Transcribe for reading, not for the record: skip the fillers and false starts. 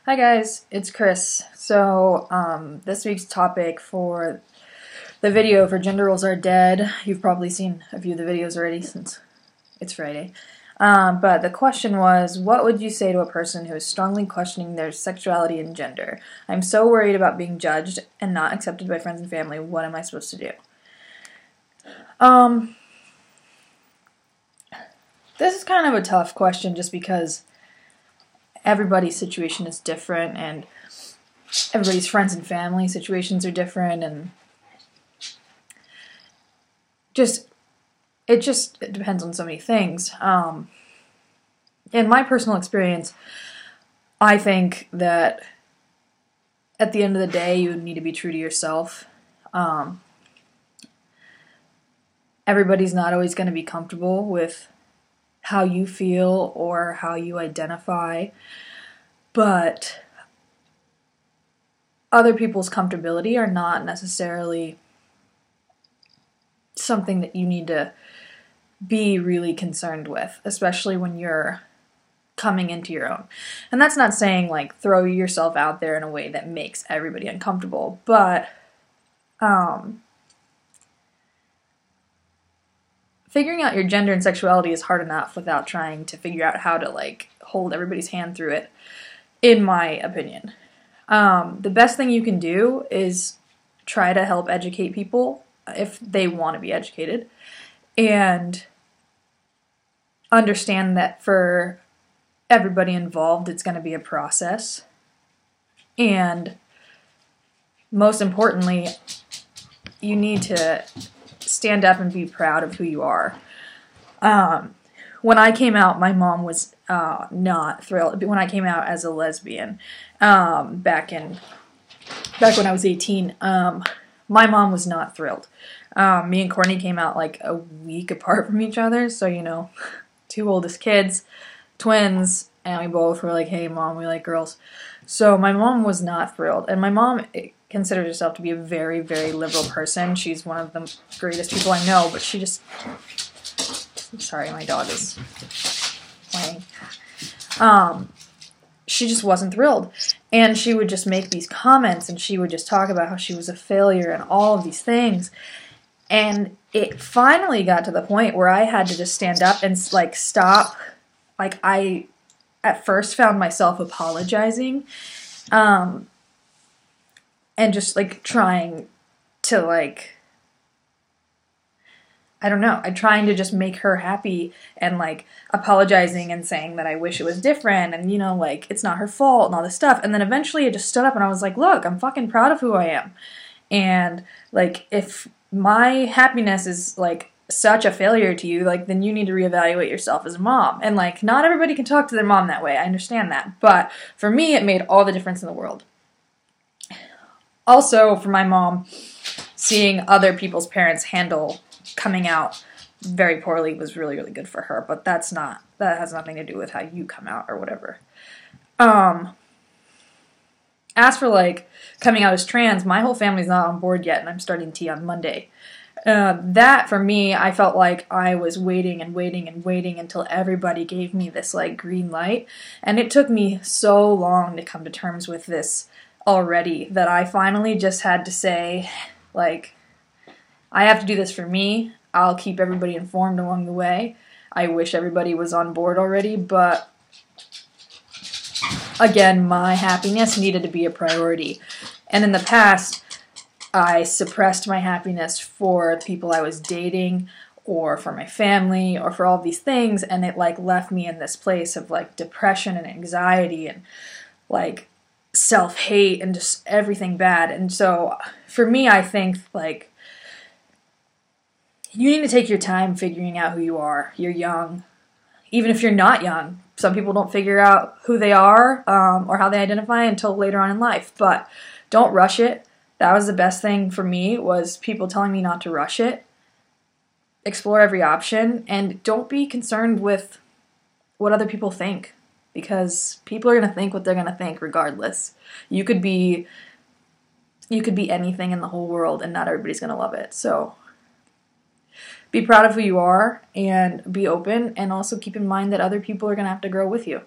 Hi guys, it's Chris. This week's topic for the video for Gender Roles Are Dead, you've probably seen a few of the videos already since it's Friday. But the question was, what would you say to a person who is strongly questioning their sexuality and gender? I'm so worried about being judged and not accepted by friends and family. What am I supposed to do? This is kind of a tough question just because everybody's situation is different and everybody's friends and family situations are different, and it depends on so many things. In my personal experience, I think that at the end of the day, you need to be true to yourself. Everybody's not always going to be comfortable with how you feel or how you identify, but other people's comfortability are not necessarily something that you need to be really concerned with, especially when you're coming into your own. And that's not saying like throw yourself out there in a way that makes everybody uncomfortable, but figuring out your gender and sexuality is hard enough without trying to figure out how to like hold everybody's hand through it, in my opinion. The best thing you can do is try to help educate people if they want to be educated, and understand that for everybody involved, it's going to be a process. And most importantly, you need to stand up and be proud of who you are. When I came out, my mom was not thrilled. When I came out as a lesbian, back when I was 18, my mom was not thrilled. Me and Courtney came out like a week apart from each other, so two oldest kids, twins, and we both were like, "Hey, Mom, we like girls." So my mom was not thrilled, and my mom considers herself to be a very, very liberal person. She's one of the greatest people I know, but she just... Sorry, my dog is playing. She just wasn't thrilled, and she would just make these comments, and she would just talk about how she was a failure and all of these things. And it finally got to the point where I had to just stand up and like stop. Like, I at first found myself apologizing, and just like trying to like, I don't know, I'm trying to just make her happy and like apologizing and saying that I wish it was different and like it's not her fault and all this stuff. And then eventually I just stood up and I was like, look, I'm fucking proud of who I am. And like, if my happiness is like such a failure to you, like, then you need to reevaluate yourself as a mom. And like, not everybody can talk to their mom that way. I understand that. But for me, it made all the difference in the world. Also, for my mom, seeing other people's parents handle coming out very poorly was really, really good for her. But that has nothing to do with how you come out or whatever. As for like coming out as trans, my whole family's not on board yet, and I'm starting tea on Monday. That, for me, I felt like I was waiting and waiting and waiting until everybody gave me this like green light. And it took me so long to come to terms with this already that I finally just had to say, like, I have to do this for me. I'll keep everybody informed along the way. I wish everybody was on board already, but again, my happiness needed to be a priority. And in the past, I suppressed my happiness for people I was dating or for my family or for all these things, and it like left me in this place of like depression and anxiety and like self-hate and just everything bad. And so for me, I think like you need to take your time figuring out who you are. You're young. Even if you're not young, some people don't figure out who they are or how they identify until later on in life. But don't rush it. That was the best thing for me, was people telling me not to rush it. Explore every option, and don't be concerned with what other people think, because people are going to think what they're going to think regardless. You could be anything in the whole world, and not everybody's going to love it. So be proud of who you are and be open, and also keep in mind that other people are going to have to grow with you.